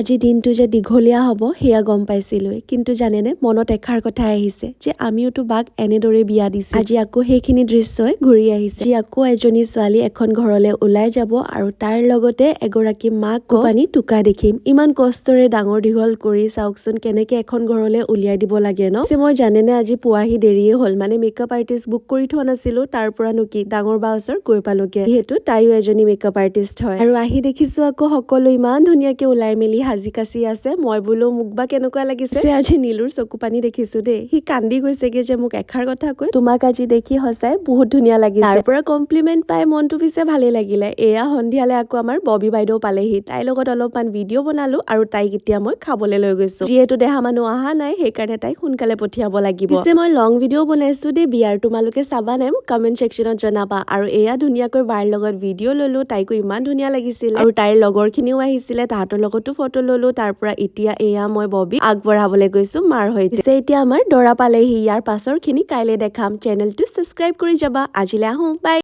আজি দিনটো যে দীঘলীয়া হ'ব সেয়া গম পাইছিলোৱে, কিন্তু জানেনে মনত এষাৰ কথা আহিছে যে আমিওতো বাক এনেদৰে বিয়া দিছিল। আজি আকৌ সেইখিনি দৃশ্যই ঘূৰি আহিছে। আজি আকৌ এজনী ছোৱালী এখন ঘৰলৈ ওলাই যাব আৰু তাৰ লগতে এগৰাকী মাক পানী টোকা দেখিম। ইমান কষ্টৰে ডাঙৰ দীঘল কৰি চাওকচোন কেনেকে এখন ঘৰলৈ উলিয়াই দিব লাগে ন। মই জানেনে আজি পোৱাহি দেৰিয়ে হ'ল, মানে মেকআপ আৰ্টিষ্ট বুক কৰি থোৱা নাছিলো, তাৰ পৰানো কি ডাঙৰ বা ওচৰত গৈ পালোগে। যিহেতু তাইও এজনী মেকআপ আৰ্টিষ্ট হয়। আৰু আহি দেখিছো আকৌ সকলো ইমান ধুনীয়াকে ওলাই মেলি সাজি কাচি আছে। মই বোলো মোক বা কেনেকুৱা লাগিছে। আজি নীলুৰ চকু পানী দেখিছো দেই, সি কান্দি গৈছেগে যে মোক এষাৰ কথা কৈ তোমাক আজি দেখি সঁচাই বহুত ধুনীয়া লাগিছে। তাৰ পৰা কমপ্লিমেন্ট পাই মনটো পিছে ভালেই লাগিলে। এয়া সন্ধিয়ালে আকৌ আমাৰ ববি বাইদেউ পালেহি, তাইৰ লগত অলপমান ভিডিঅ' বনালো আৰু তাইক এতিয়া মই খাবলৈ লৈ গৈছো। যিহেতু দেহা মানুহ অহা নাই সেইকাৰণে তাইক সোনকালে পঠিয়াব লাগিব। পিছে মই লং ভিডিঅ' বনাইছো দেই বিয়াৰ, তোমালোকে চাবা নাই মোক কমেন্ট সেকশনত জনাবা। আৰু এয়া ধুনীয়াকৈ বাৰ লগত ভিডিঅ' ললো, তাইকো ইমান ধুনীয়া লাগিছিলে আৰু তাইৰ লগৰ খিনিও আহিছিলে, তাহাঁতৰ লগতো ফটো ললো। তাৰ পৰা এতিয়া এয়া মই ববিক আগবঢ়াবলৈ গৈছো মাৰ সৈতে। এতিয়া আমাৰ দৰা পালেহি, ইয়াৰ পাছৰ খিনি কাইলৈ দেখাম। চেনেলটো ছাবস্ক্ৰাইব কৰি যাবা। আজিলৈ আহো, বাই।